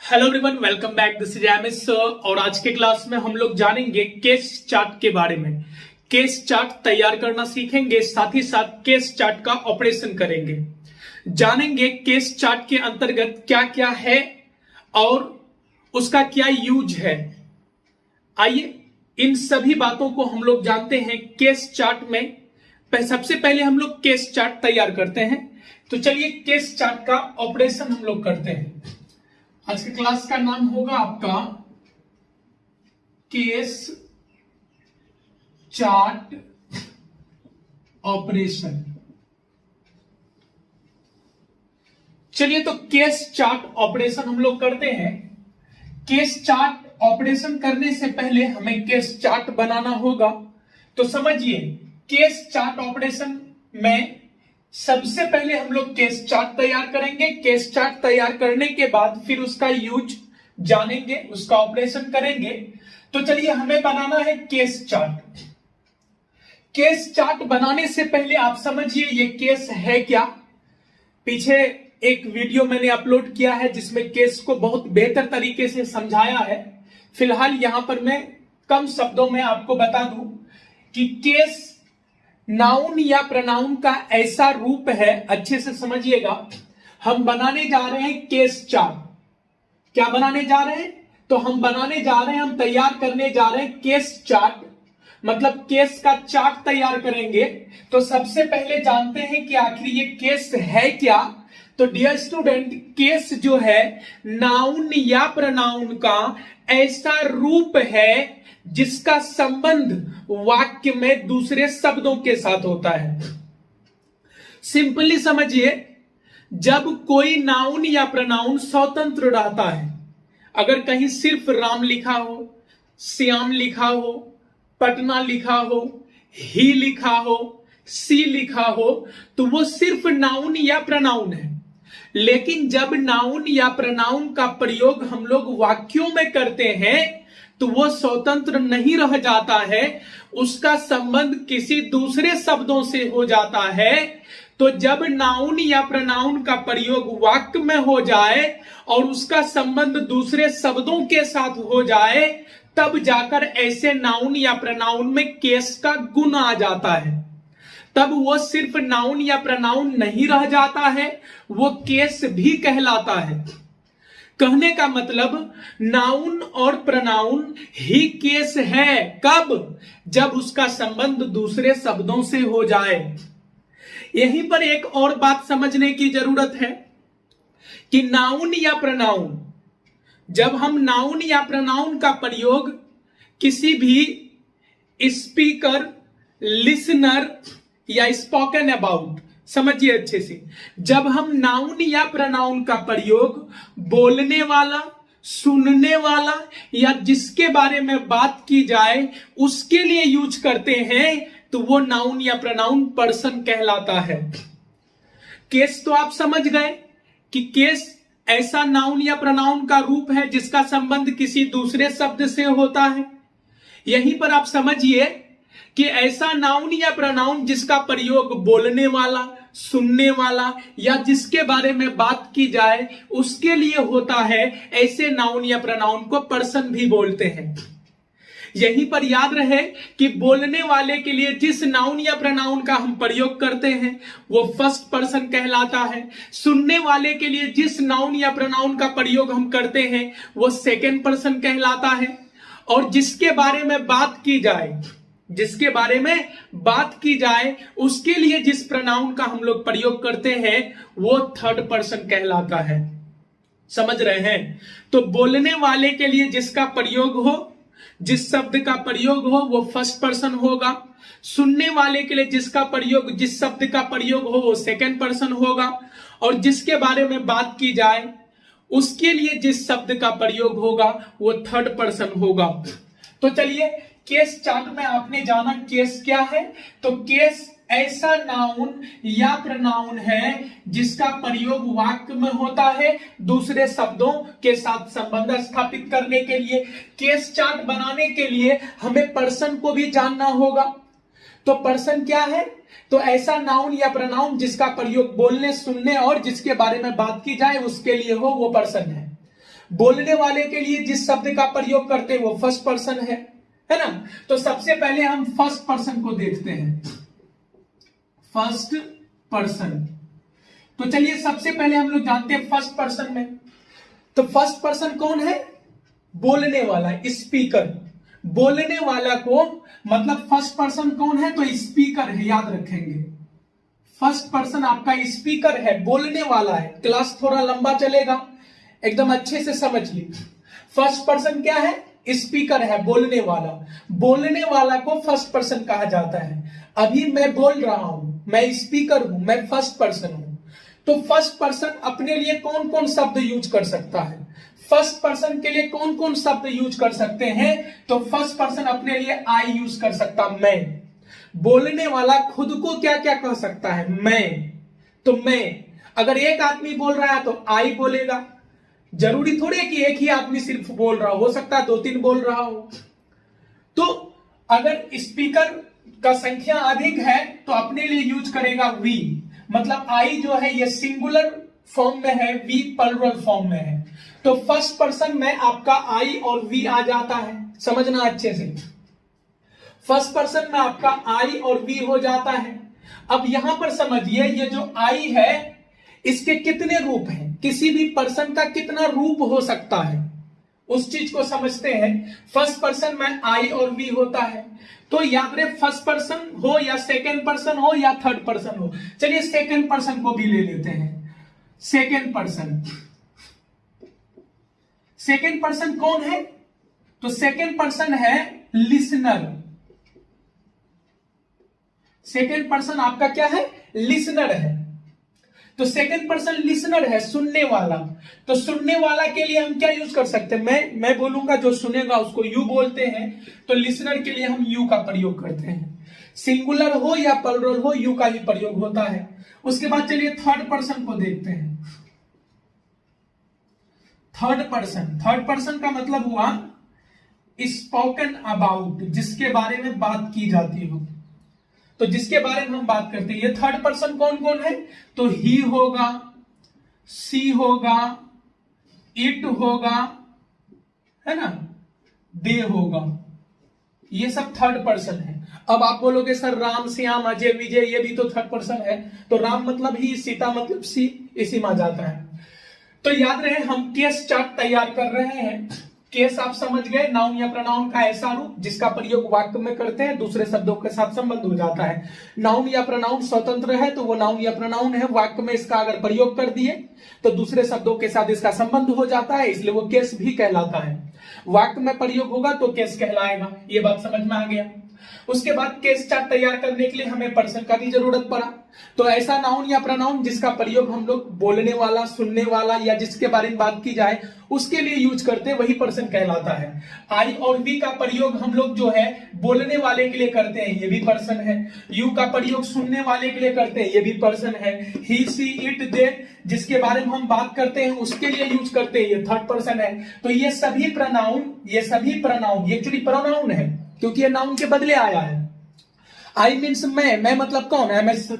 Hello everyone, welcome back. This is M S और आज के क्लास में हम लोग जानेंगे केस चार्ट के बारे में। केस चार्ट तैयार करना सीखेंगे, साथ ही साथ केस चार्ट का ऑपरेशन करेंगे। जानेंगे केस चार्ट के अंतर्गत क्या क्या है और उसका क्या यूज है। आइए इन सभी बातों को हम लोग जानते हैं केस चार्ट में। सबसे पहले हम लोग केस चार्ट तैयार करते हैं। तो चलिए केस चार्ट का ऑपरेशन हम लोग करते हैं। आज के क्लास का नाम होगा आपका केस चार्ट ऑपरेशन। चलिए तो केस चार्ट ऑपरेशन हम लोग करते हैं। केस चार्ट ऑपरेशन करने से पहले हमें केस चार्ट बनाना होगा। तो समझिए, केस चार्ट ऑपरेशन में सबसे पहले हम लोग केस चार्ट तैयार करेंगे। केस चार्ट तैयार करने के बाद फिर उसका यूज जानेंगे, उसका ऑपरेशन करेंगे। तो चलिए हमें बनाना है केस चार्ट। केस चार्ट बनाने से पहले आप समझिए ये केस है क्या। पीछे एक वीडियो मैंने अपलोड किया है जिसमें केस को बहुत बेहतर तरीके से समझाया है। फिलहाल यहां पर मैं कम शब्दों में आपको बता दूं कि केस नाउन या प्रनाउन का ऐसा रूप है, अच्छे से समझिएगा। हम बनाने जा रहे हैं केस चार्ट। क्या बनाने जा रहे हैं? तो हम बनाने जा रहे हैं, हम तैयार करने जा रहे हैं केस चार्ट, मतलब केस का चार्ट तैयार करेंगे। तो सबसे पहले जानते हैं कि आखिर ये केस है क्या। तो डियर स्टूडेंट, केस जो है नाउन या प्रनाउन का ऐसा रूप है जिसका संबंध वाक्य में दूसरे शब्दों के साथ होता है। सिंपली समझिए, जब कोई नाउन या प्रनाउन स्वतंत्र रहता है, अगर कहीं सिर्फ राम लिखा हो, श्याम लिखा हो, पटना लिखा हो, ही लिखा हो, सी लिखा हो, तो वो सिर्फ नाउन या प्रनाउन है। लेकिन जब नाउन या प्रनाउन का प्रयोग हम लोग वाक्यों में करते हैं तो वो स्वतंत्र नहीं रह जाता है, उसका संबंध किसी दूसरे शब्दों से हो जाता है। तो जब नाउन या प्रनाउन का प्रयोग वाक्य में हो जाए और उसका संबंध दूसरे शब्दों के साथ हो जाए, तब जाकर ऐसे नाउन या प्रनाउन में केस का गुण आ जाता है। तब वो सिर्फ नाउन या प्रनाउन नहीं रह जाता है, वो केस भी कहलाता है। कहने का मतलब नाउन और प्रनाउन ही केस है। कब? जब उसका संबंध दूसरे शब्दों से हो जाए। यहीं पर एक और बात समझने की जरूरत है कि नाउन या प्रनाउन, जब हम नाउन या प्रनाउन का प्रयोग किसी भी स्पीकर, लिसनर या स्पोकन अबाउट, समझिए अच्छे से, जब हम नाउन या प्रनाउन का प्रयोग बोलने वाला, सुनने वाला या जिसके बारे में बात की जाए उसके लिए यूज करते हैं तो वो नाउन या प्रनाउन पर्सन कहलाता है। केस तो आप समझ गए कि केस ऐसा नाउन या प्रनाउन का रूप है जिसका संबंध किसी दूसरे शब्द से होता है। यहीं पर आप समझिए कि ऐसा नाउन या प्रनाउन जिसका प्रयोग बोलने वाला, सुनने वाला या जिसके बारे में बात की जाए उसके लिए होता है, ऐसे नाउन या प्रनाउन को पर्सन भी बोलते हैं। यहीं पर याद रहे कि बोलने वाले के लिए जिस नाउन या प्रनाउन का हम प्रयोग करते हैं वो फर्स्ट पर्सन कहलाता है। सुनने वाले के लिए जिस नाउन या प्रनाउन का प्रयोग हम करते हैं वो सेकेंड पर्सन कहलाता है। और जिसके बारे में बात की जाए उसके लिए जिस प्रनाउन का हम लोग प्रयोग करते हैं वो थर्ड पर्सन कहलाता है। समझ रहे हैं? तो बोलने वाले के लिए जिसका प्रयोग हो, जिस शब्द का प्रयोग हो वो फर्स्ट पर्सन होगा। सुनने वाले के लिए जिस शब्द का प्रयोग हो वो सेकंड पर्सन होगा। और जिसके बारे में बात की जाए उसके लिए जिस शब्द का प्रयोग होगा वो थर्ड पर्सन होगा। तो चलिए, केस चार्ट में आपने जाना केस क्या है। तो केस ऐसा नाउन या प्रनाउन है जिसका प्रयोग वाक्य में होता है दूसरे शब्दों के साथ संबंध स्थापित करने के लिए। केस चार्ट बनाने के लिए हमें पर्सन को भी जानना होगा। तो पर्सन क्या है? तो ऐसा नाउन या प्रनाउन जिसका प्रयोग बोलने, सुनने और जिसके बारे में बात की जाए उसके लिए हो, वो पर्सन है। बोलने वाले के लिए जिस शब्द का प्रयोग करते हैं वो फर्स्ट पर्सन है ना। तो सबसे पहले हम फर्स्ट पर्सन को देखते हैं, फर्स्ट पर्सन। तो चलिए सबसे पहले हम लोग जानते हैं फर्स्ट पर्सन में, तो फर्स्ट पर्सन कौन है? बोलने वाला, स्पीकर। बोलने वाला को मतलब फर्स्ट पर्सन कौन है? तो स्पीकर है, याद रखेंगे। फर्स्ट पर्सन आपका स्पीकर है, बोलने वाला है। क्लास थोड़ा लंबा चलेगा, एकदम अच्छे से समझ लीजिए। फर्स्ट पर्सन क्या है? स्पीकर है, बोलने वाला। बोलने वाला को फर्स्ट पर्सन कहा जाता है। अभी मैं बोल रहा हूं, मैं स्पीकर हूं, मैं फर्स्ट पर्सन हूं। तो फर्स्ट पर्सन अपने लिए कौन कौन शब्द यूज कर सकता है? फर्स्ट पर्सन के लिए कौन कौन शब्द यूज कर सकते हैं? तो फर्स्ट पर्सन अपने लिए आई यूज कर सकता, मैं। बोलने वाला खुद को क्या क्या कह सकता है? मैं। तो मैं, अगर एक आदमी बोल रहा है तो आई बोलेगा। जरूरी थोड़ी है कि एक ही आदमी सिर्फ बोल रहा हो सकता है 2-3 बोल रहा हो। तो अगर स्पीकर का संख्या अधिक है तो अपने लिए यूज करेगा वी। मतलब आई जो है ये सिंगुलर फॉर्म में है, वी प्लुरल फॉर्म में है। तो फर्स्ट पर्सन में आपका आई और वी आ जाता है, समझना अच्छे से। फर्स्ट पर्सन में आपका आई और वी हो जाता है। अब यहां पर समझिए, ये जो आई है इसके कितने रूप हैं? किसी भी पर्सन का कितना रूप हो सकता है, उस चीज को समझते हैं। फर्स्ट पर्सन में आई और वी होता है। तो याद रहे, फर्स्ट पर्सन हो या सेकेंड पर्सन हो या थर्ड पर्सन हो। चलिए सेकेंड पर्सन को भी ले लेते हैं। सेकेंड पर्सन, सेकेंड पर्सन कौन है? तो सेकेंड पर्सन है लिसनर। सेकेंड पर्सन आपका क्या है? लिसनर है। तो सेकेंड पर्सन लिसनर है, सुनने वाला। तो सुनने वाला के लिए हम क्या यूज कर सकते हैं? मैं बोलूंगा, जो सुनेगा उसको यू बोलते हैं। तो लिसनर के लिए हम यू का प्रयोग करते हैं। सिंगुलर हो या प्लुरल हो, यू का ही प्रयोग होता है। उसके बाद चलिए थर्ड पर्सन को देखते हैं। थर्ड पर्सन, थर्ड पर्सन का मतलब हुआ स्पोकन अबाउट, जिसके बारे में बात की जाती हो। तो जिसके बारे में हम बात करते हैं, ये थर्ड पर्सन कौन कौन है? तो ही होगा, सी होगा, इट होगा, है ना, दे होगा। ये सब थर्ड पर्सन है। अब आप बोलोगे सर राम, श्याम, अजय, विजय ये भी तो थर्ड पर्सन है। तो राम मतलब ही, सीता मतलब सी, इसी में आ जाता है। तो याद रहे हम केस चार्ट तैयार कर रहे हैं। केस आप समझ गए, नाउन या प्रोनाउन का ऐसा रूप जिसका प्रयोग वाक्य में करते हैं, दूसरे शब्दों के साथ संबंध हो जाता है। नाउन या प्रोनाउन स्वतंत्र है तो वो नाउन या प्रोनाउन है, वाक्य में इसका अगर प्रयोग कर दिए तो दूसरे शब्दों के साथ इसका संबंध हो जाता है, इसलिए वो केस भी कहलाता है। वाक्य में प्रयोग होगा तो केस कहलाएगा। ये बात समझ में आ गया। उसके बाद केस चार्ट तैयार करने के लिए हमें पर्सन का भी जरूरत पड़ा। तो ऐसा नाउन या प्रोनाउन जिसका प्रयोग हम लोग बोलने वाला, सुनने वाला या जिसके बारे में बात की जाए उसके लिए यूज करते हैं, वही पर्सन कहलाता है। आई और वी का प्रयोग हम लोग जो है बोलने वाले के लिए करते हैं, ये भी पर्सन है। यू का प्रयोग सुनने वाले के लिए करते हैं, ये भी पर्सन है। ही, सी, इट, दे जिसके बारे में हम बात करते हैं उसके लिए यूज करते हैं, ये थर्ड पर्सन है। तो ये सभी प्रोनाउन, ये एक्चुअली प्रोनाउन है क्योंकि ये नाउन के बदले आया है। आई मीन्स मैं मतलब कौन? M S.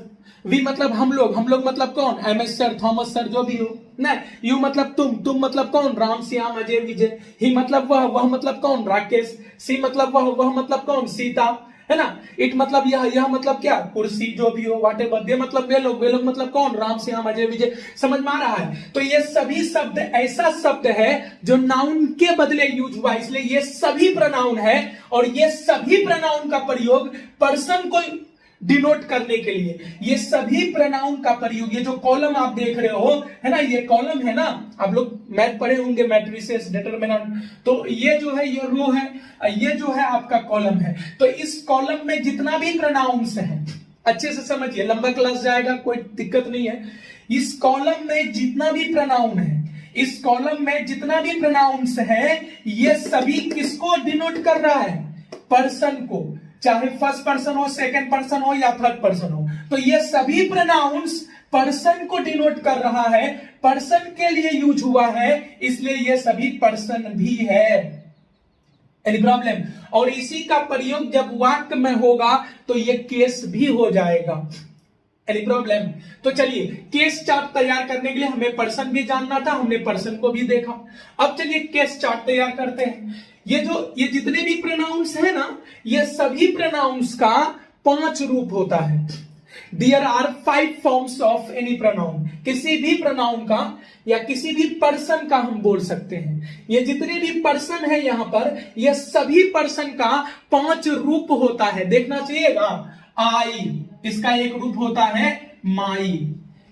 वी मतलब हम लोग मतलब कौन? M S sir, Thomas sir, जो भी हो ना। यू मतलब तुम मतलब कौन? राम, श्याम, अजय, विजय। ही मतलब वह मतलब कौन? राकेश। सी मतलब वह मतलब कौन? सीता, है ना। इट मतलब यह मतलब क्या? कुर्सी, जो भी हो, व्हाटएवर। दे मतलब वे लोग मतलब कौन? राम, श्याम, अजय, विजय। समझ में आ रहा है? तो ये सभी शब्द ऐसा शब्द है जो नाउन के बदले यूज हुआ, इसलिए ये सभी प्रोनाउन है। और ये सभी प्रोनाउन का प्रयोग पर्सन को डिनोट करने के लिए, ये सभी प्रोनाउन का प्रयोग, ये जो कॉलम आप देख रहे हो है ना, ये कॉलम है ना, आप लोग मैथ पढ़े होंगे, मैट्रिसेस, डिटरमिनेंट। तो ये जो है ये रो है, ये जो है आपका कॉलम है। तो इस कॉलम में जितना भी प्रोनाउंस है, अच्छे से समझिए, लंबा क्लास जाएगा, कोई दिक्कत नहीं है। इस कॉलम में जितना भी प्रोनाउन है, इस कॉलम में जितना भी प्रोनाउंस है, ये सभी किसको डिनोट कर रहा है? पर्सन को, चाहे फर्स्ट पर्सन हो, सेकंड पर्सन हो या थर्ड पर्सन हो। तो ये सभी प्रोनाउंस पर्सन को डिनोट कर रहा है, पर्सन के लिए यूज हुआ है, इसलिए ये सभी पर्सन भी है। Any problem? और इसी का प्रयोग जब वाक्य में होगा तो ये केस भी हो जाएगा। Any problem? तो चलिए केस चार्ट तैयार करने के लिए हमें पर्सन भी जानना था, हमने पर्सन को भी देखा। अब चलिए केस चार्ट तैयार करते हैं। ये जितने भी प्रोनाउंस है ना, ये सभी प्रोनाउंस का 5 रूप होता है। There are 5 forms of any pronoun. किसी भी प्रोनाउन का या किसी भी पर्सन का हम बोल सकते हैं। ये जितने भी पर्सन है यहां पर, ये सभी पर्सन का 5 रूप होता है। देखना चाहिएगा। आई, इसका एक रूप होता है माई,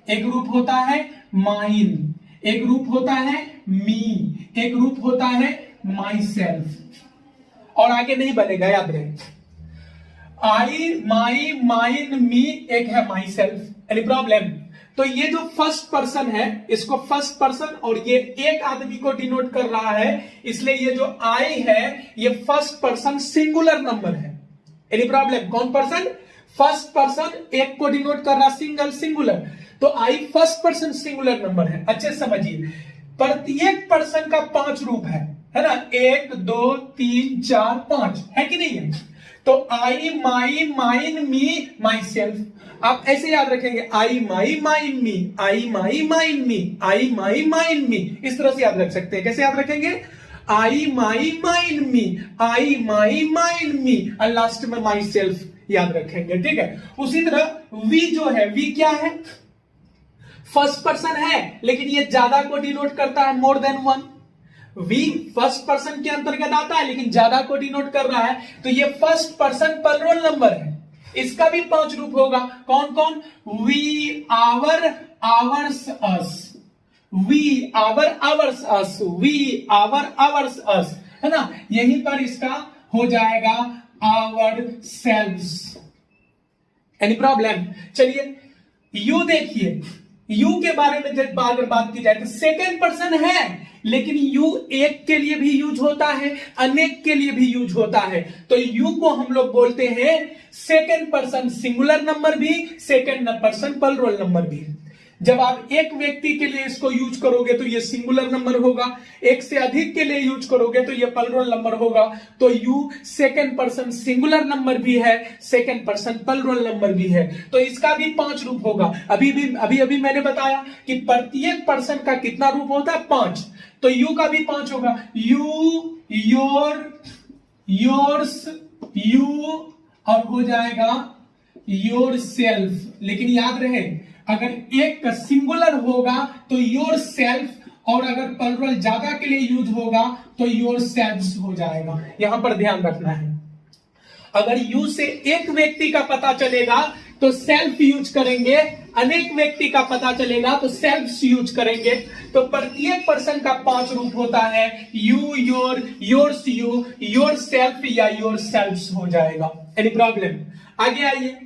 एक रूप होता है माइन, एक रूप होता है मी, एक रूप होता है माई सेल्फ, और आगे नहीं बनेगा, याद रहे। आई, माई, माइन, मी, एक है माई सेल्फ। Any problem? तो ये जो फर्स्ट पर्सन है, इसको फर्स्ट पर्सन, और ये एक आदमी को डिनोट कर रहा है, इसलिए ये जो आई है ये फर्स्ट पर्सन सिंगुलर नंबर है। Any problem? कौन पर्सन? फर्स्ट पर्सन, एक को डिनोट कर रहा सिंगुलर, तो आई फर्स्ट पर्सन सिंगुलर नंबर है। अच्छे समझिए, प्रत्येक पर्सन का 5 रूप है ना? 1 2 3 4 5 है कि नहीं है? तो I, my, mine, me, my self. आप ऐसे याद रखेंगे, आई, my, mine, me, I, my, mine, me, I, my, mine, मी। इस तरह से याद रख सकते हैं। कैसे याद रखेंगे? आई, my, mine, me, I, my, mine, मी, और लास्ट में माई सेल्फ याद रखेंगे। ठीक है। उसी तरह वी जो है, वी क्या है? फर्स्ट पर्सन है, लेकिन ये ज्यादा को डिनोट करता है, more than 1। We first person के अंतर्गत आता है, लेकिन ज्यादा को डिनोट कर रहा है, तो ये फर्स्ट पर्सन प्लुरल नंबर है। इसका भी 5 रूप होगा। कौन कौन? We, our, ours, us, we, our, ours, us, we, our, ours, us, है ना? यहीं पर इसका हो जाएगा आवर सेल्व्स। Any problem? चलिए यू देखिए, यू के बारे में जब बात की जाए तो सेकेंड पर्सन है, लेकिन यू एक के लिए भी यूज होता है, अनेक के लिए भी यूज होता है। तो यू को हम लोग बोलते हैं सेकेंड पर्सन सिंगुलर नंबर भी, सेकेंड पर्सन प्लुरल नंबर भी। जब आप एक व्यक्ति के लिए इसको यूज करोगे तो ये सिंगुलर नंबर होगा, एक से अधिक के लिए यूज करोगे तो ये प्लुरल नंबर होगा। तो you second person singular number भी है, सेकेंड पर्सन प्लुरल नंबर भी है। तो इसका भी 5 रूप होगा। अभी मैंने बताया कि प्रत्येक पर्सन का कितना रूप होता है? 5। तो यू का भी 5 होगा। यू, योर, योर्स, यू, और हो जाएगा योर सेल्फ। लेकिन याद रहे, अगर एक सिंगुलर होगा तो योर सेल्फ, और अगर प्लुरल ज्यादा के लिए यूज होगा तो योर सेल्व्स हो जाएगा। यहां पर ध्यान रखना है। अगर यू से एक व्यक्ति का पता चलेगा तो सेल्फ यूज करेंगे, अनेक व्यक्ति का पता चलेगा तो सेल्फ्स यूज करेंगे। तो प्रत्येक पर्सन का 5 रूप होता है। You, your, yours, you, your self या योर सेल्व्स हो जाएगा। Any problem? आगे आइए,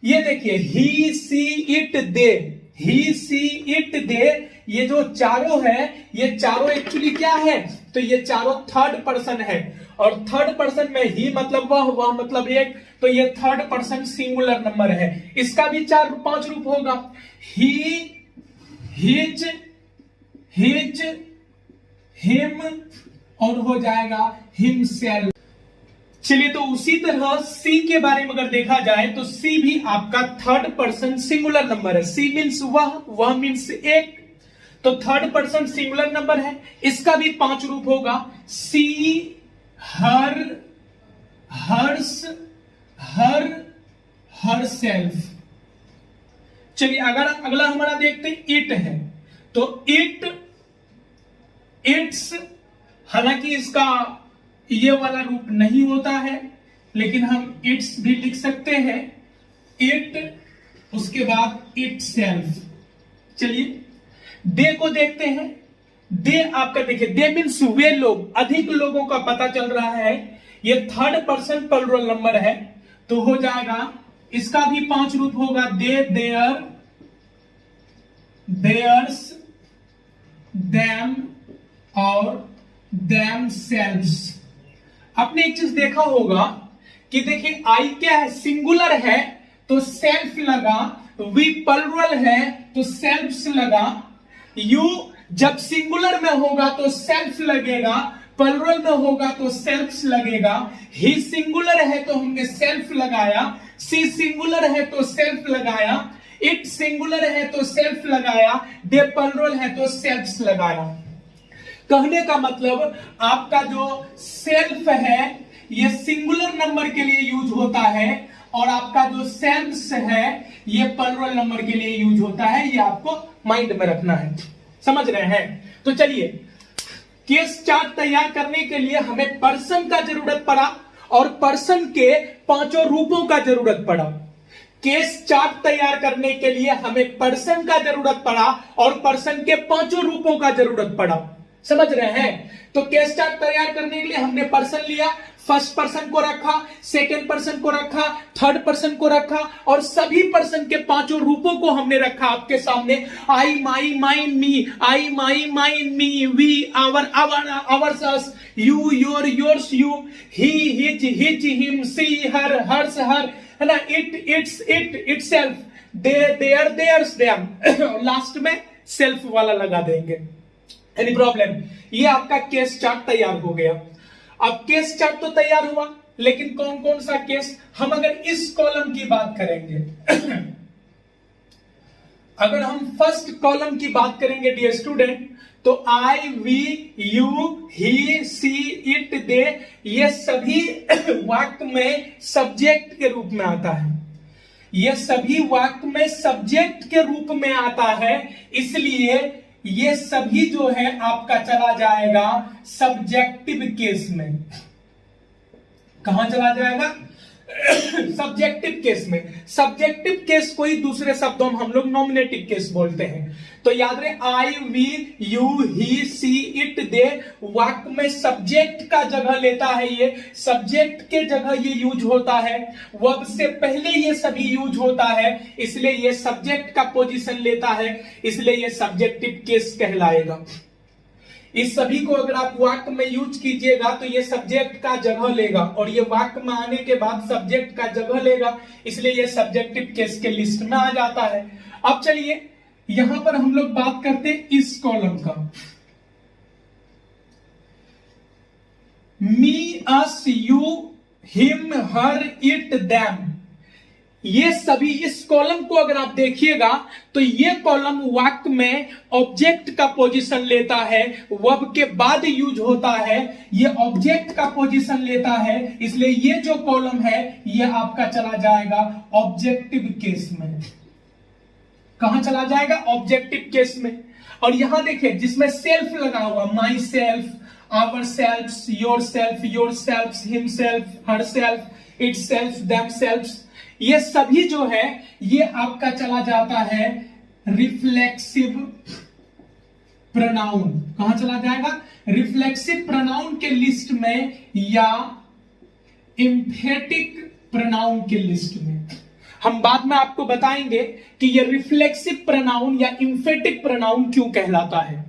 ये देखिए, ही, she, it, they, he, she, it, they, ये जो चारों है, ये चारों एक्चुअली क्या है? तो ये चारों थर्ड पर्सन है, और थर्ड पर्सन में ही मतलब वह मतलब एक, तो ये थर्ड पर्सन सिंगुलर नंबर है। इसका भी 5 रूप होगा। ही, हिज, हिज, हिम, और हो जाएगा हिमसेल्फ। चलिए, तो उसी तरह सी के बारे में अगर देखा जाए तो सी भी आपका थर्ड पर्सन सिंगुलर नंबर है। सी मीन्स वह मीन्स एक, तो थर्ड पर्सन सिंगुलर नंबर है। इसका भी 5 रूप होगा। सी, हर, हर्स, हर, हर सेल्फ। चलिए, अगर अगला हमारा देखते हैं, इट है, तो इट, इट्स, हालांकि इसका ये वाला रूप नहीं होता है, लेकिन हम इट्स भी लिख सकते हैं। इट, उसके बाद इट सेल्फ। चलिए, दे को देखते हैं। दे आपका देखिए, दे मीन्स वे लोग, अधिक लोगों का पता चल रहा है। ये थर्ड पर्सन प्लुरल नंबर है, तो हो जाएगा, इसका भी 5 रूप होगा। दे, देयर, देयर्स, देम, और देम सेल्व्स। आपने एक चीज देखा होगा कि देखिए, आई क्या है? सिंगुलर है तो सेल्फ लगा, वी प्लुरल है तो सेल्फ्स लगा। यू जब सिंगुलर में होगा तो सेल्फ लगेगा, प्लुरल में होगा तो सेल्फ्स लगेगा। ही सिंगुलर है तो हमने सेल्फ लगाया, सी सिंगुलर है तो सेल्फ लगाया। इट सिंगुलर है तो सेल्फ लगाया, दे प्लुरल है तो सेल्फ्स लगाया। कहने का मतलब आपका जो सेल्फ है ये सिंगुलर नंबर के लिए यूज होता है और आपका जो सेल्फ्स है ये प्लुरल नंबर के लिए यूज होता है। ये आपको माइंड में रखना है, समझ रहे हैं। तो चलिए, केस चार्ट तैयार करने के लिए हमें पर्सन का जरूरत पड़ा और पर्सन के पांचों रूपों का जरूरत पड़ा। केस चार्ट तैयार करने के लिए हमें पर्सन का जरूरत पड़ा और पर्सन के पांचों रूपों का जरूरत पड़ा, समझ रहे हैं। तो केस चार्ट तैयार करने के लिए हमने पर्सन लिया, फर्स्ट पर्सन को रखा, सेकेंड पर्सन को रखा, थर्ड पर्सन को रखा और सभी पर्सन के पांचों रूपों को हमने रखा आपके सामने। I, my, mine, me, I, my, mine, me, we, our, ours, us, you, your, yours, you, he, his, him, she, her, hers, her, है ना, it, its, it, itself, they, their, theirs, them. Last में self वाला लगा देंगे। Any problem? ये आपका case chart तैयार हो गया। अब केस चार्ट तो तैयार हुआ, लेकिन कौन कौन सा केस? हम अगर इस कॉलम की बात करेंगे अगर हम फर्स्ट कॉलम की बात करेंगे डियर स्टूडेंट, तो I, we, you, he, she, it, they, ये सभी वाक्य में सब्जेक्ट के रूप में आता है। ये सभी वाक्य में सब्जेक्ट के रूप में आता है, इसलिए ये सभी जो है आपका चला जाएगा सब्जेक्टिव केस में। कहां चला जाएगा? सब्जेक्टिव केस में। सब्जेक्टिव केस को ही दूसरे शब्दों में हम लोग नॉमिनेटिव केस बोलते हैं। तो याद रहे, I, we, you, he, she, it, they वाक्य में सब्जेक्ट का जगह लेता है। ये सब्जेक्ट के जगह ये यूज होता है, वर्ब से पहले ये सभी यूज होता है, इसलिए ये सब्जेक्ट का पोजीशन लेता है, इसलिए ये सब्जेक्टिव केस कहलाएगा। इस सभी को अगर आप वाक्य में यूज कीजिएगा तो ये सब्जेक्ट का जगह लेगा और ये वाक्य में आने के बाद सब्जेक्ट का जगह लेगा, इसलिए ये सब्जेक्टिव केस के लिस्ट में आ जाता है। अब चलिए यहां पर हम लोग बात करते हैं इस कॉलम का। Me, us, you, him, her, it, them, ये सभी इस कॉलम को अगर आप देखिएगा तो ये कॉलम वाक्य में ऑब्जेक्ट का पोजीशन लेता है, वर्ब के बाद यूज होता है, ये ऑब्जेक्ट का पोजीशन लेता है, इसलिए ये जो कॉलम है ये आपका चला जाएगा ऑब्जेक्टिव केस में। कहां चला जाएगा? ऑब्जेक्टिव केस में। और यहां देखिए जिसमें सेल्फ लगा हुआ, myself, ourself, yourself, yourself, himself, herself, itself, themself, ये सभी जो है ये आपका चला जाता है रिफ्लेक्सिव प्रोनाउन। कहां चला जाएगा? रिफ्लेक्सिव प्रोनाउन के लिस्ट में या एम्फेटिक प्रोनाउन के लिस्ट में। हम बाद में आपको बताएंगे कि ये रिफ्लेक्सिव प्रोनाउन या एम्फेटिक प्रोनाउन क्यों कहलाता है।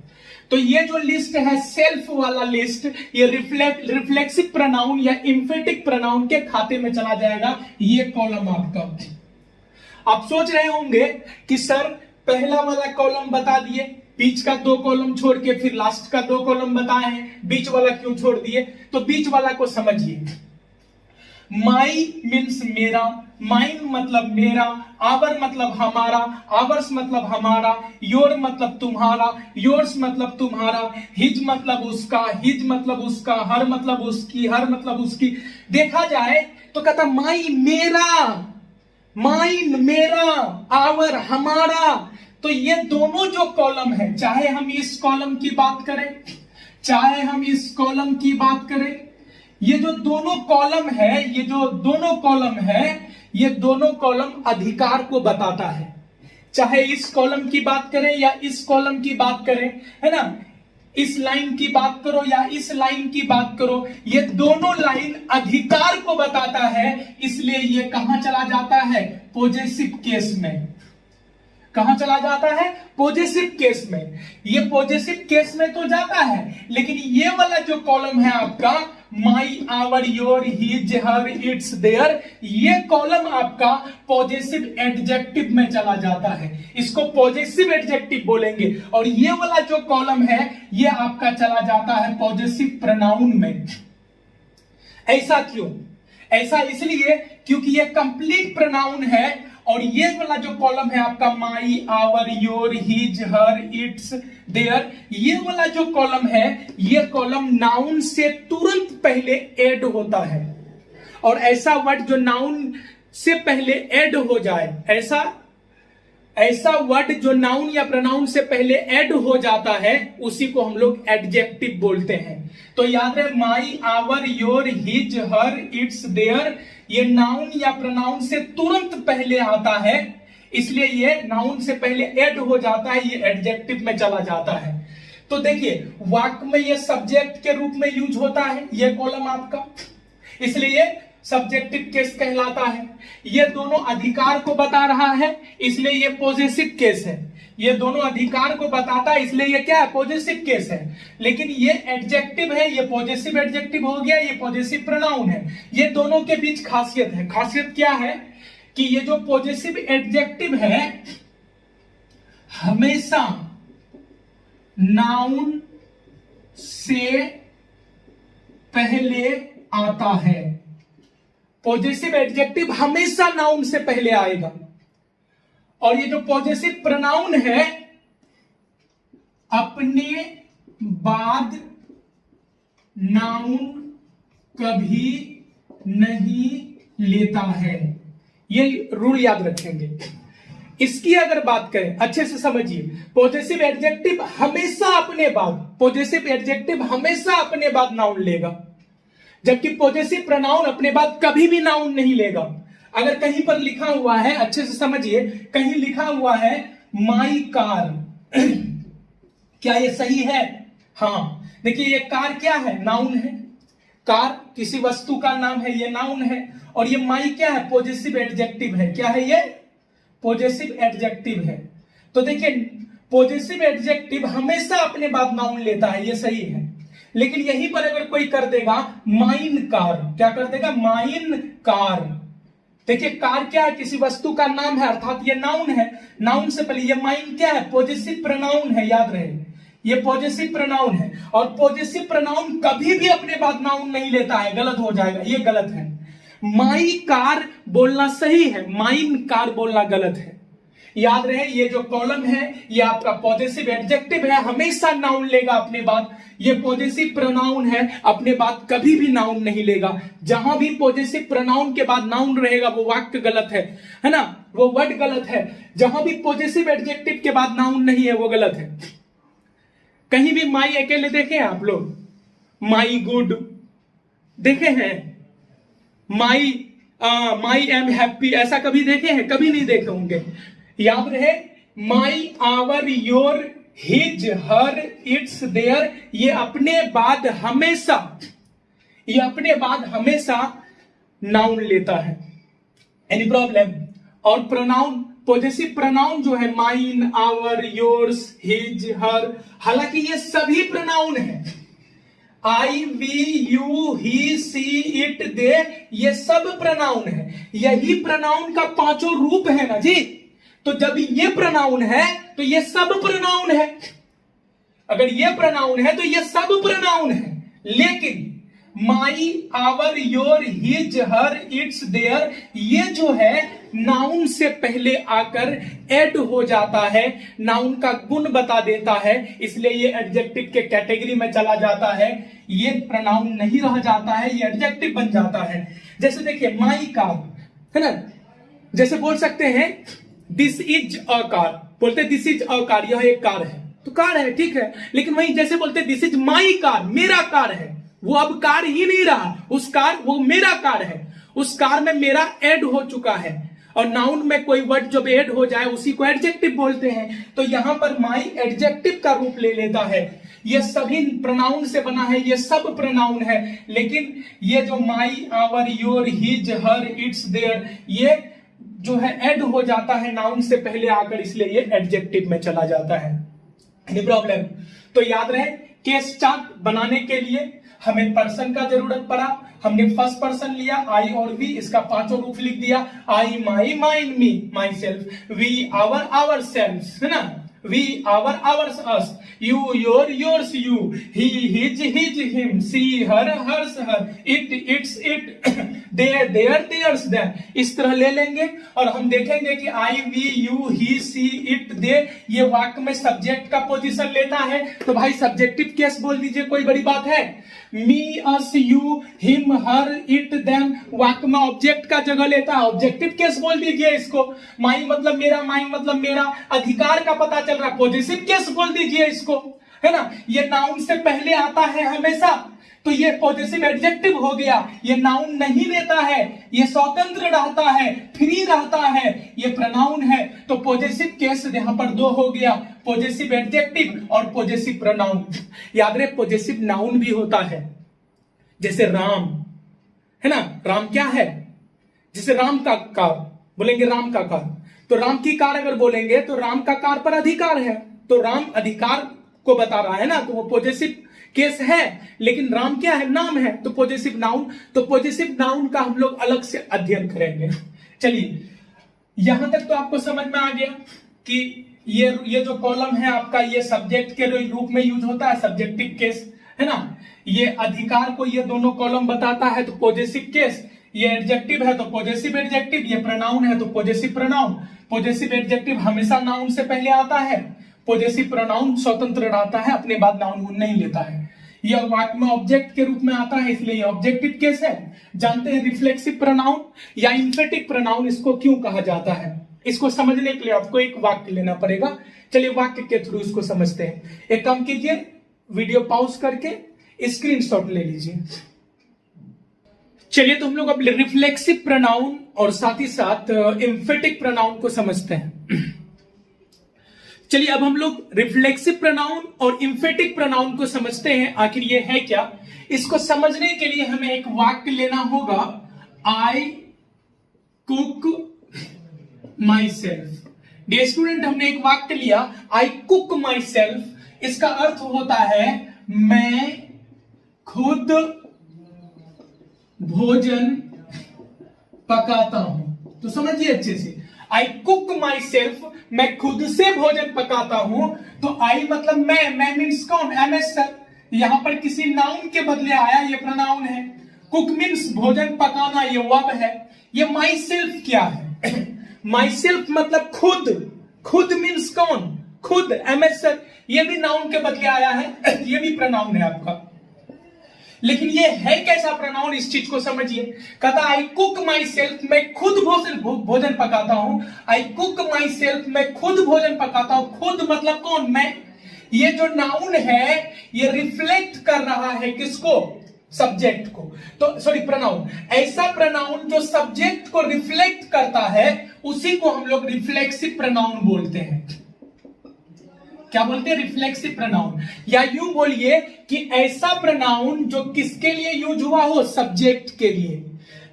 तो ये जो लिस्ट है सेल्फ वाला लिस्ट, ये रिफ्लेक्सिव प्रोनाउन या एम्फेटिक प्रोनाउन के खाते में चला जाएगा ये कॉलम आपका। आप सोच रहे होंगे कि सर पहला वाला कॉलम बता दिए, बीच का 2 कॉलम छोड़ के फिर लास्ट का 2 कॉलम बताए हैं, बीच वाला क्यों छोड़ दिए? तो बीच वाला को समझिए। माई मीन्स मेरा, माइन मतलब मेरा, आवर मतलब हमारा, आवर्स मतलब हमारा, योर मतलब तुम्हारा, योर्स मतलब तुम्हारा, हिज मतलब उसका, हिज मतलब उसका, हर मतलब उसकी, हर मतलब उसकी। देखा जाए तो कहता माई मेरा, माइन मेरा, आवर हमारा। तो ये दोनों जो कॉलम है, चाहे हम इस कॉलम की बात करें, चाहे हम इस कॉलम की बात करें, ये जो दोनों कॉलम है, ये जो दोनों कॉलम है, ये दोनों कॉलम अधिकार को बताता है। चाहे इस कॉलम की बात करें या इस कॉलम की बात करें, है ना, इस लाइन की बात करो या इस लाइन की बात करो, ये दोनों लाइन अधिकार को बताता है, इसलिए ये कहां चला जाता है? पॉजेसिव केस में। कहां चला जाता है? पॉजेसिव केस में। ये पॉजेसिव केस में तो जाता है, लेकिन ये वाला जो कॉलम है आपका my, our, your, his, her, its, their, ये कॉलम आपका पॉजेसिव एडजेक्टिव में चला जाता है। इसको पॉजेसिव एडजेक्टिव बोलेंगे। और ये वाला जो कॉलम है ये आपका चला जाता है पॉजेसिव प्रोनाउन में। ऐसा क्यों? ऐसा इसलिए क्योंकि ये कंप्लीट प्रोनाउन है और ये वाला जो कॉलम है आपका my, our, your, his, her, its, their, ये वाला जो कॉलम है, ये कॉलम नाउन से तुरंत पहले ऐड होता है। और ऐसा वर्ड जो नाउन से पहले ऐड हो जाए, ऐसा वर्ड जो नाउन या प्रोनाउन से पहले ऐड हो जाता है, उसी को हम लोग एडजेक्टिव बोलते हैं। तो याद रहे, my, our, your, his, her, its, their, ये नाउन या प्रोनाउन से तुरंत पहले आता है, इसलिए ये नाउन से पहले ऐड हो जाता है, ये एडजेक्टिव में चला जाता है। तो देखिए, वाक्य में ये सब्जेक्ट के रूप में यूज होता है, ये कॉलम आपका, इसलिए ये सब्जेक्टिव केस कहलाता है। ये दोनों अधिकार को बता रहा है, इसलिए ये पॉजिटिव केस है। ये दोनों अधिकार को बताता है, इसलिए ये क्या है, पॉजिटिव केस है। लेकिन ये एडजेक्टिव है, ये पॉजिटिव एडजेक्टिव हो गया, ये पॉजिटिव प्रोनाउन है। ये दोनों के बीच खासियत है। खासियत क्या है कि ये जो पॉजिटिव एडजेक्टिव है हमेशा नाउन से पहले आता है। पॉजिटिव एडजेक्टिव हमेशा नाउन से पहले आएगा। और ये जो पॉजिटिव प्रोनाउन है अपने बाद नाउन कभी नहीं लेता है। ये रूल याद रखेंगे। इसकी अगर बात करें, अच्छे से समझिए, पॉजिटिव एडजेक्टिव हमेशा अपने बाद, पॉजिटिव एडजेक्टिव हमेशा अपने बाद नाउन लेगा, जबकि पॉजिटिव प्रोनाउन अपने बाद कभी भी नाउन नहीं लेगा। अगर कहीं पर लिखा हुआ है, अच्छे से समझिए, कहीं लिखा हुआ है माई कार, क्या ये सही है? हाँ, देखिए ये कार क्या है, नाउन है। कार किसी वस्तु का नाम है, ये नाउन है। और ये माई क्या है, पॉजिटिव एडजेक्टिव है। क्या है ये, पॉजिटिव एडजेक्टिव है। तो देखिए, पॉजिटिव एडजेक्टिव हमेशा अपने बाद नाउन लेता है, ये सही है। लेकिन यहीं पर अगर कोई कर देगा माइन कार, क्या कर देगा, माइन कार। देखिए, कार क्या है, किसी वस्तु का नाम है, अर्थात ये नाउन है। नाउन से पहले ये माइन क्या है, पॉजिटिव प्रोनाउन है, याद रहे, ये पॉजिटिव प्रोनाउन है। और पॉजिटिव प्रोनाउन कभी भी अपने बाद नाउन नहीं लेता है, गलत हो जाएगा, ये गलत है। माई कार बोलना सही है, माइन कार बोलना गलत है। याद रहे, ये जो कॉलम है ये आपका पॉजिटिव एडजेक्टिव है, हमेशा नाउन लेगा अपने बाद। ये पॉजिटिव प्रोनाउन है, अपने बाद कभी भी नाउन नहीं लेगा। जहां भी पॉजिटिव प्रोनाउन के बाद नाउन रहेगा वो वाक्य गलत है ना, वो वर्ड गलत है। जहां भी पॉजिटिव एडजेक्टिव के बाद नाउन नहीं है वो गलत है। कहीं भी माई अकेले देखे हैं आप लोग? माई गुड देखे हैं? माई एम हैप्पी ऐसा कभी देखे हैं? कभी नहीं देखे होंगे। याद रहे, my, our, your, his, her, its, their, ये अपने बाद हमेशा नाउन लेता है। Any problem? और प्रोनाउन, पॉजिटिव प्रोनाउन जो है mine, our, yours, his, her, हालांकि ये सभी प्रोनाउन है। I, we, you, he, she, it, they, ये सब प्रोनाउन है। यही प्रोनाउन का पांचों रूप है ना जी। तो जब ये प्रोनाउन है तो ये सब प्रोनाउन है। अगर ये प्रोनाउन है तो ये सब प्रोनाउन है। लेकिन my, our, your, his, her, its, their, ये जो है नाउन से पहले आकर ऐड हो जाता है, नाउन का गुण बता देता है, इसलिए ये एडजेक्टिव के कैटेगरी में चला जाता है। ये प्रोनाउन नहीं रह जाता है, ये एडजेक्टिव बन जाता है। जैसे देखिए, माई कार है ना, जैसे बोल सकते हैं दिस इज अ कार, बोलते दिस इज अ कार, यह एक कार है, तो कार है, ठीक है। लेकिन वहीं जैसे बोलते दिस इज माई कार, मेरा कार है, वो अब कार ही नहीं रहा, उस कार, वो मेरा कार है, उस कार में मेरा ऐड हो चुका है। और नाउन में कोई वर्ड जब ऐड हो जाए उसी को एडजेक्टिव बोलते हैं। तो यहां पर माई एडजेक्टिव का रूप ले लेता है। ये सभी प्रोनाउन से बना है, ये सब प्रोनाउन है। लेकिन ये जो my, our, your, his, her, its, their, ये जो है ऐड हो जाता है नाउन से पहले आकर, इसलिए ये एडजेक्टिव में चला जाता है। Any problem? तो याद रहे, केस चार्ट बनाने के लिए हमें पर्सन का जरूरत पड़ा। हमने फर्स्ट पर्सन लिया, आई और वी, इसका पांचों रूप लिख दिया। I, my, mine, me, myself, we, our, ourself, है ना, we, our, ours, us, you, your, yours, you, he, his, his, him, she, her, hers, her, it, its, it, their, theirs, their, इस तरह ले लेंगे और हम देखेंगे कि I, we, you, he, she, it, they ये वाक्य में सब्जेक्ट का पोजीशन लेता है। तो भाई सब्जेक्टिव केस बोल दीजिए, कोई बड़ी बात है। Me, us, you, him, her, it, them वाक्य में ऑब्जेक्ट का जगह लेता है, ऑब्जेक्टिव केस बोल दीजिए इसको। माई मतलब मेरा, माई मतलब मेरा, अधिकार का पता चल रहा है, पॉजिटिव केस बोल दीजिए इसको, है ना। ये नाउन से पहले आता है हमेशा, तो ये पॉजिटिव एडजेक्टिव हो गया। ये नाउन नहीं लेता है, ये स्वतंत्र रहता है, फ्री रहता है, ये प्रोनाउन है। तो पॉजिटिव केस यहां पर दो हो गया, पॉजिटिव एडजेक्टिव और पॉजिटिव प्रोनाउन। याद रहे पॉजिटिव नाउन भी होता है, जैसे राम, है ना। राम क्या है, जैसे राम का कार बोलेंगे, राम का कार, तो राम की कार अगर बोलेंगे तो राम का कार पर अधिकार है, तो राम अधिकार को बता रहा है ना, तो वो पॉजिटिव केस है। लेकिन राम क्या है, नाम है, तो पॉजिटिव नाउन। तो पॉजिटिव नाउन का हम लोग अलग से अध्ययन करेंगे। चलिए यहां तक तो आपको समझ में आ गया कि ये जो कॉलम है आपका, ये सब्जेक्ट के रूप में यूज होता है, सब्जेक्टिव केस, है ना। ये अधिकार को ये दोनों कॉलम बताता है, तो पॉजिटिव केस। ये एडजेक्टिव है तो पॉजिटिव एडजेक्टिव, ये प्रोनाउन है तो पॉजिटिव प्रोनाउन। पॉजिटिव एडजेक्टिव हमेशा नाउन से पहले आता है, पॉजिटिव प्रोनाउन स्वतंत्र रहता है, अपने बाद नाउन नहीं लेता है। यह वाक्य में ऑब्जेक्ट के रूप में आता है, इसलिए यह ऑब्जेक्टिव केस है। जानते हैं रिफ्लेक्सिव प्रोनाउन या इंफेटिक प्रोनाउन इसको क्यों कहा जाता है? इसको समझने के लिए आपको एक वाक्य लेना पड़ेगा। चलिए वाक्य के थ्रू इसको समझते हैं। एक काम कीजिए, वीडियो पॉज करके स्क्रीनशॉट ले लीजिए। चलिए तो हम लोग अब रिफ्लेक्सिव प्रोनाउन और साथ ही साथ इंफेटिक प्रोनाउन को समझते हैं। चलिए अब हम लोग रिफ्लेक्सिव प्रोनाउन और इंफेटिक प्रोनाउन को समझते हैं, आखिर ये है क्या। इसको समझने के लिए हमें एक वाक्य लेना होगा, I cook myself. Dear student, हमने एक वाक्य लिया, आई कुक माई सेल्फ। इसका अर्थ होता है मैं खुद भोजन पकाता हूं। तो समझिए अच्छे से, आई कुक माई सेल्फ, मैं खुद से भोजन पकाता हूं। तो आई मतलब मैं मीन्स कौन, एमएस सर। यहां पर किसी नाउन के बदले आया, ये प्रोनाउन है। कुक मीन्स भोजन पकाना, ये वर्ब है। ये माई सेल्फ क्या है, माई सेल्फ मतलब खुद। खुद मीन्स कौन, खुद, एमएस सर। ये भी नाउन के बदले आया है, ये भी प्रोनाउन है आपका। लेकिन ये है कैसा प्रोनाउन, इस चीज को समझिए। कहता आई कुक माई सेल्फ, मैं खुद भोजन पकाता हूं। आई कुक माई सेल्फ, मैं खुद भोजन पकाता हूं। खुद मतलब कौन, मैं। ये जो नाउन है ये रिफ्लेक्ट कर रहा है किसको, सब्जेक्ट को। तो सॉरी प्रोनाउन, ऐसा प्रोनाउन जो सब्जेक्ट को रिफ्लेक्ट करता है उसी को हम लोग रिफ्लेक्सिव प्रोनाउन बोलते हैं। क्या बोलते हैं, रिफ्लेक्सिव प्रोनाउन। या यूं बोलिए कि ऐसा प्रोनाउन जो किसके लिए यूज हुआ हो, सब्जेक्ट के लिए।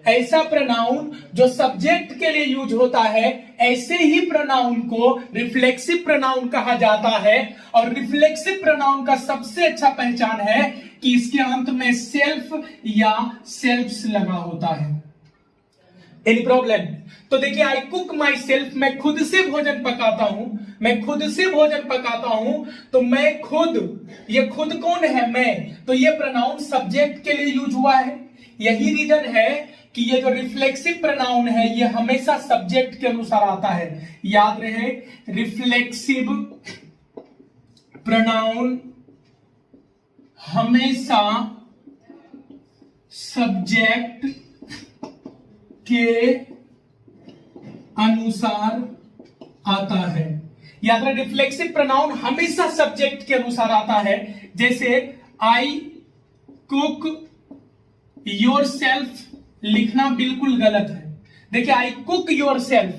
ऐसा प्रोनाउन जो सब्जेक्ट के लिए यूज होता है, ऐसे ही प्रोनाउन को रिफ्लेक्सिव प्रोनाउन कहा जाता है। और रिफ्लेक्सिव प्रोनाउन का सबसे अच्छा पहचान है कि इसके अंत में सेल्फ या सेल्फ्स लगा होता है। Any problem? तो देखिए, आई कुक माई सेल्फ, मैं खुद से भोजन पकाता हूं। मैं खुद से भोजन पकाता हूं, तो मैं खुद, ये खुद कौन है, मैं। तो ये प्रोनाउन सब्जेक्ट के लिए यूज हुआ है। यही रीजन है कि ये जो रिफ्लेक्सिव प्रोनाउन है ये हमेशा सब्जेक्ट के अनुसार आता है। याद रहे, रिफ्लेक्सिव प्रोनाउन हमेशा सब्जेक्ट के अनुसार आता है। याद रहे, रिफ्लेक्सिव प्रोनाउन हमेशा सब्जेक्ट के अनुसार आता है। जैसे आई कुक योर सेल्फ लिखना बिल्कुल गलत है। देखिए, आई कुक योर सेल्फ,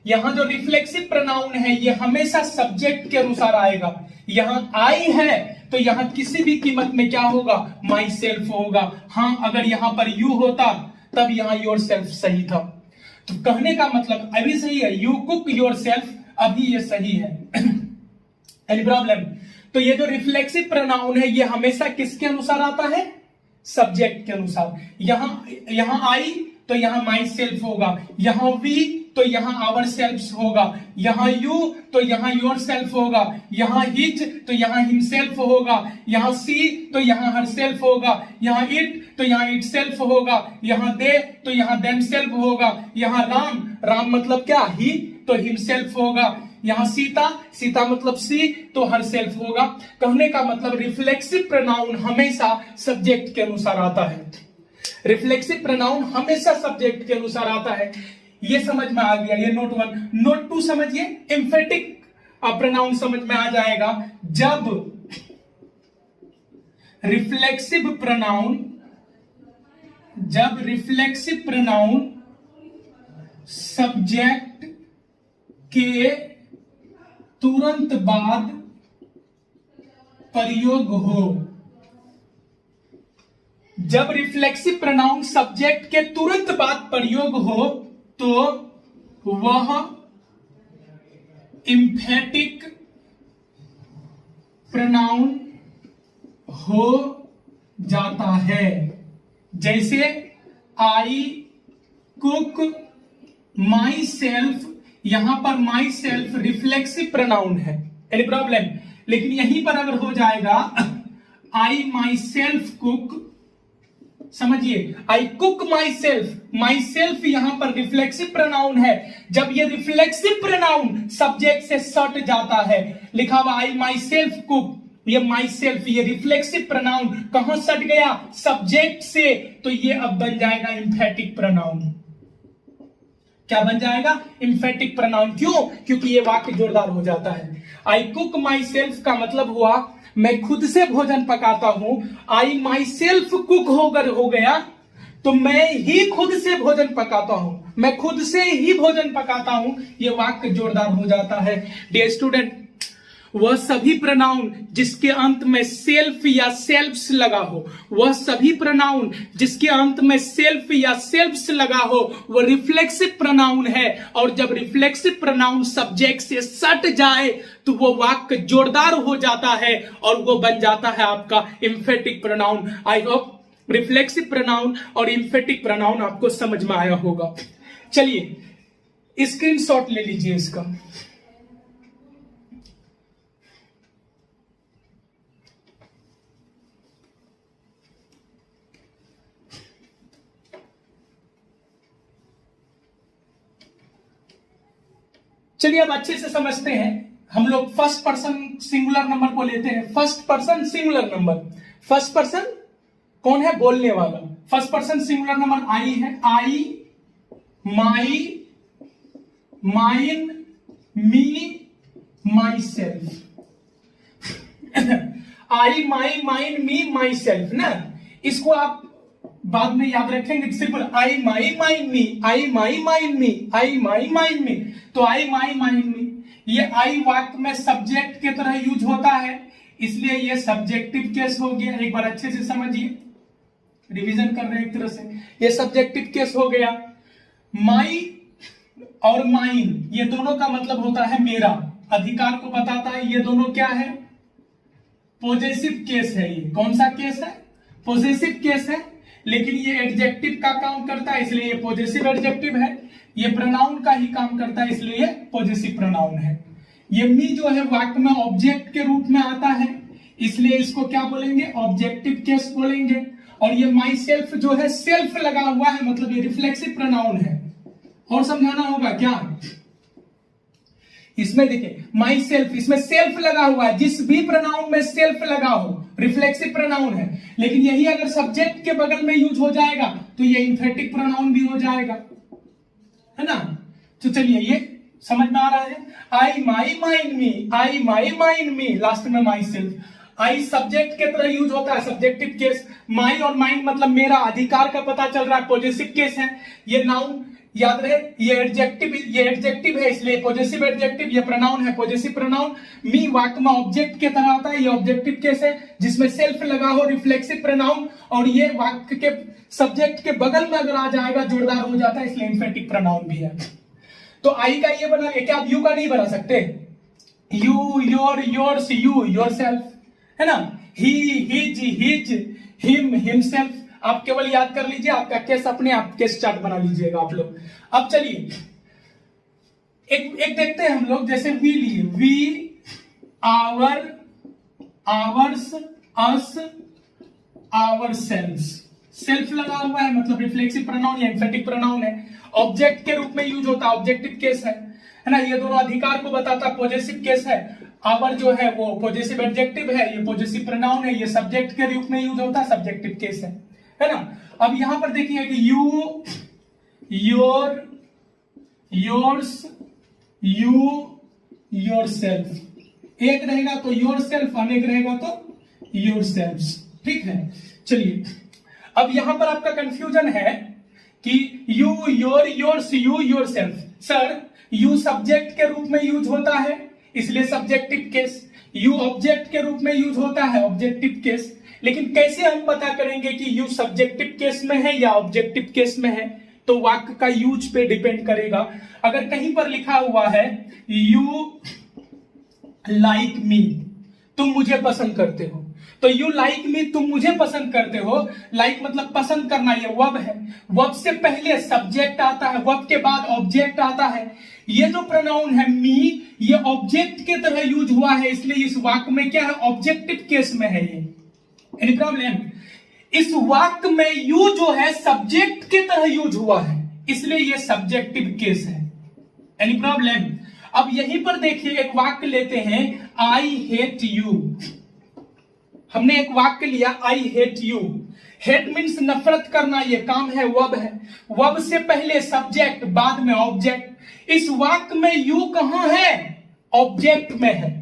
यहां जो रिफ्लेक्सिव प्रोनाउन है ये हमेशा सब्जेक्ट के अनुसार आएगा। यहां आई है तो यहां किसी भी कीमत में क्या होगा, माई सेल्फ होगा। हाँ, अगर यहां पर यू होता तब यहां योर सेल्फ सही था। तो कहने का मतलब अभी सही है, यू कुक योर सेल्फ, अभी ये सही है। Any problem? तो ये जो रिफ्लेक्सिव प्रोनाउन है ये हमेशा किसके अनुसार आता है, सब्जेक्ट के अनुसार। यहां आई तो यहां माई सेल्फ होगा, यहां वी तो यहां आवर सेल्फ होगा, यहां यू तो यहां योर सेल्फ होगा, यहां हिज तो यहां हिमसेल्फ होगा, यहां सी तो यहां हर सेल्फ होगा, यहां इट तो यहां इट सेल्फ होगा, यहां दे तो यहां देम सेल्फ होगा, यहां राम, राम मतलब क्या, ही तो हिमसेल्फ होगा, यहां सीता, सीता मतलब सी तो हर सेल्फ होगा। कहने का मतलब रिफ्लेक्सिव प्रोनाउन हमेशा सब्जेक्ट के अनुसार आता है, रिफ्लेक्सिव प्रोनाउन हमेशा सब्जेक्ट के अनुसार आता है। ये समझ में आ गया, ये नोट 1। नोट 2 समझिए, एम्फेटिक प्रोनाउन समझ में आ जाएगा जब रिफ्लेक्सिव प्रोनाउन सब्जेक्ट के तुरंत बाद प्रयोग हो। जब रिफ्लेक्सिव प्रोनाउन सब्जेक्ट के तुरंत बाद प्रयोग हो तो वह एम्फेटिक प्रोनाउन हो जाता है। जैसे आई कुक माई सेल्फ, यहां पर माई सेल्फ रिफ्लेक्सिव प्रोनाउन है, एनी प्रॉब्लम? लेकिन यहीं पर अगर हो जाएगा आई माई सेल्फ कुक, समझिए आई cook my self, my self यहां पर रिफ्लेक्सिव प्रोनाउन है। जब ये रिफ्लेक्सिव प्रोनाउन सब्जेक्ट से सट जाता है, लिखा हुआ आई माई सेल्फ कुक, ये माई सेल्फ ये रिफ्लेक्सिव प्रोनाउन कहां सट गया, सब्जेक्ट से, तो ये अब बन जाएगा एम्फेटिक प्रोनाउन। क्या बन जाएगा, एम्फेटिक प्रोनाउन। क्यों? क्योंकि ये वाक्य जोरदार हो जाता है। आई कुक माई सेल्फ का मतलब हुआ मैं खुद से भोजन पकाता हूं, आई माई सेल्फ कुक हो गया तो मैं ही खुद से भोजन पकाता हूं, मैं खुद से ही भोजन पकाता हूं, ये वाक्य जोरदार हो जाता है। डियर स्टूडेंट, वह सभी प्रोनाउन जिसके अंत में सेल्फ या सेल्फ्स लगा हो, वह सभी प्रोनाउन जिसके अंत में सेल्फ या सेल्फ्स लगा हो, वह रिफ्लेक्सिव प्रोनाउन है। और जब रिफ्लेक्सिव प्रोनाउन सब्जेक्ट से सट जाए तो वो वाक्य जोरदार हो जाता है और वो बन जाता है आपका emphatic pronoun. I hope reflexive pronoun और एम्फेटिक प्रोनाउन आपको समझ में आया होगा। चलिए स्क्रीनशॉट ले लीजिए इसका। चलिए अब अच्छे से समझते हैं। हम लोग फर्स्ट पर्सन सिंगुलर नंबर को लेते हैं। First person singular number, first person कौन है, बोलने वाला। First person singular number I है। I, my, mine, me, myself. I, my, mine, me, myself ना, इसको आप बाद में याद रखेंगे। Simple I my mine me, I my mine me, I my mine me. तो आई माई माइन मी, ये आई वाक्य में सब्जेक्ट की तरह यूज होता है, इसलिए ये सब्जेक्टिव केस हो गया। एक बार अच्छे से समझिए, रिवीजन कर रहे हैं एक तरह से, ये सब्जेक्टिव केस हो गया। माई और माइन ये दोनों का मतलब होता है मेरा, अधिकार को बताता है। ये दोनों क्या है, पॉजेसिव केस है। ये कौन सा केस है, पॉजेसिव केस है। लेकिन ये एडजेक्टिव का काम करता है, इसलिए ये पॉजेसिव एडजेक्टिव है। ये प्रोनाउन का ही काम करता है, इसलिए ये पॉजेसिव प्रोनाउन है। ये मी जो है वाक्य में ऑब्जेक्ट के रूप में आता है, इसलिए इसको क्या बोलेंगे, ऑब्जेक्टिव केस बोलेंगे। और ये माई सेल्फ जो है सेल्फ लगा हुआ है, मतलब ये रिफ्लेक्सिव प्रोनाउन है। और समझाना होगा क्या, इसमें देखिए माई सेल्फ, इसमें सेल्फ लगा हुआ है। जिस भी प्रोनाउन में सेल्फ लगा हो रिफ्लेक्सिव प्रोनाउन है। लेकिन यही अगर सब्जेक्ट के बगल में यूज हो जाएगा तो ये एम्फेटिक प्रोनाउन भी हो जाएगा, है ना। तो चलिए ये समझ में आ रहा है। I my mine me, I my mine me, last में माई सेल्फ। आई सब्जेक्ट के तरह यूज होता है, सब्जेक्टिव केस। माई और माइन मतलब मेरा, अधिकार का पता चल रहा है, पॉजेसिव केस है। ये नाउन याद रहे, ये एडजेक्टिव है, इसलिए पॉजेसिव एडजेक्टिव। ये प्रोनाउन है, पॉजेसिव प्रोनाउन। मी वाक्य में ऑब्जेक्ट के तरह आता है, ये ऑब्जेक्टिव केस है जिसमें सेल्फ लगा हो, रिफ्लेक्सिव प्रोनाउन। और ये वाक्य के सब्जेक्ट के बगल में अगर आ जाएगा जोरदार हो जाता है, इसलिए एम्फेटिक प्रोनाउन भी है। तो आई का ये बना, क्या आप यू का नहीं बना सकते, you, your, yours, you, yourself, है ना। ही, हिज, हिज, हिम, हिमसेल्फ। आप केवल याद कर लीजिए, आपका केस अपने आप केस चार्ट बना लीजिएगा आप लोग। अब चलिए एक देखते हैं हम लोग, जैसे वी लिए, we, our, ours, us, ourselves. Self लगा हुआ है मतलब रिफ्लेक्सिव प्रोनाउन या एम्फेटिक प्रोनाउन है, ऑब्जेक्ट के रूप में यूज होता है, ऑब्जेक्टिव केस है ना। ये दोनों अधिकार को बताता है, पॉजेसिव केस है। आवर जो है वो पॉजेसिव एडजेक्टिव है, ये पॉजेसिव प्रोनाउन है, ये सब्जेक्ट के रूप में यूज होता है, सब्जेक्टिव केस है ना। अब यहां पर देखिए कि you, your, yours, you, yourself. एक रहेगा तो योरसेल्फ, अनेक रहेगा तो योरसेल्व्स। ठीक है, चलिए अब यहां पर आपका कंफ्यूजन है कि you, your, yours, you, yourself. Sir you subject के रूप में यूज होता है इसलिए सब्जेक्टिव केस, यू ऑब्जेक्ट के रूप में यूज होता है ऑब्जेक्टिव केस। लेकिन कैसे हम पता करेंगे कि यू सब्जेक्टिव केस में है या ऑब्जेक्टिव केस में है? तो वाक्य का यूज पे डिपेंड करेगा। अगर कहीं पर लिखा हुआ है यू लाइक मी, तुम मुझे पसंद करते हो, तो यू लाइक मी, तुम मुझे पसंद करते हो। लाइक मतलब पसंद करना, ये वर्ब है। वर्ब से पहले सब्जेक्ट आता है, वर्ब के बाद ऑब्जेक्ट आता है। ये जो प्रोनाउन है मी, ये ऑब्जेक्ट के तरह यूज हुआ है, इसलिए इस वाक्य में क्या है, ऑब्जेक्टिव केस में है। ये एनी प्रॉब्लम? इस वाक्य में यू जो है सब्जेक्ट के तरह यूज हुआ है, इसलिए ये सब्जेक्टिव केस है। Any problem? अब यहीं पर देखिए एक वाक्य लेते हैं, आई हेट यू। हमने एक वाक्य लिया, I hate you. Hate means नफरत करना, ये काम है, वर्ब है। वर्ब से पहले सब्जेक्ट, बाद में ऑब्जेक्ट। इस वाक्य में यू कहां है? ऑब्जेक्ट में है।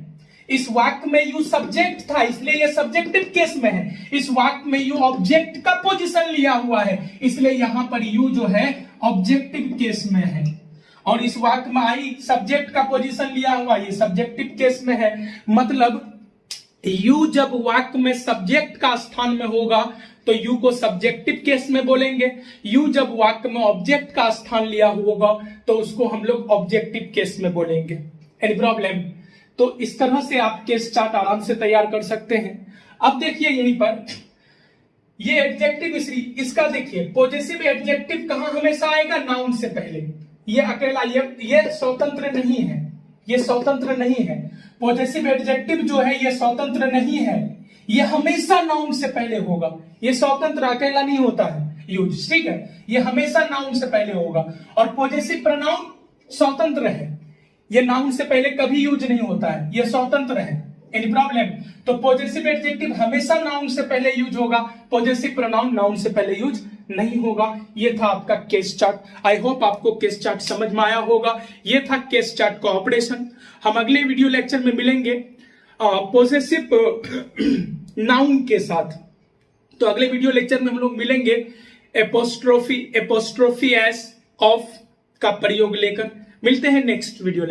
इस वाक्य में यू सब्जेक्ट था, इसलिए ये सब्जेक्टिव केस में है। इस वाक्य में यू ऑब्जेक्ट का पोजीशन लिया हुआ है, इसलिए यहां पर यू जो है ऑब्जेक्टिव केस में है। और इस वाक्य में आई सब्जेक्ट का पोजीशन लिया हुआ, ये सब्जेक्टिव केस में है। मतलब यू जब वाक्य में सब्जेक्ट का स्थान में होगा तो यू को सब्जेक्टिव केस में बोलेंगे। यू जब वाक्य में ऑब्जेक्ट का स्थान लिया होगा तो उसको हम लोग ऑब्जेक्टिव केस में बोलेंगे। Any problem? तो इस तरह से आप केस चार्ट आराम से तैयार कर सकते हैं। अब देखिए यहीं पर ये एडजेक्टिव, इसका देखिए पॉजेसिव एडजेक्टिव कहां हमेशा आएगा? नाउन से पहले। ये अकेला, ये स्वतंत्र नहीं है, ये स्वतंत्र नहीं है। पॉजेसिव एडजेक्टिव जो है ये स्वतंत्र नहीं है, ये हमेशा नाउन से पहले होगा। ये स्वतंत्र अकेला नहीं होता है यूज, ठीक है, ये हमेशा नाउन से पहले होगा। और पॉजेसिव प्रोनाउन स्वतंत्र है, ये नाउन से पहले कभी यूज नहीं होता है, ये स्वतंत्र है। Any problem? तो पॉजेसिव एडजेक्टिव हमेशा नाउन से पहले यूज होगा, पॉजेसिव प्रोनाउन नाउन से पहले यूज नहीं होगा। ये था आपका केस चार्ट। आई होप आपको केस चार्ट समझ में आया होगा। ये था केस चार्ट का ऑपरेशन। हम अगले वीडियो लेक्चर में मिलेंगे पॉजेसिव नाउन के साथ। तो अगले वीडियो लेक्चर में हम लोग मिलेंगे एपोस्ट्रोफी एस ऑफ का प्रयोग लेकर। मिलते हैं नेक्स्ट वीडियो लेक्चर।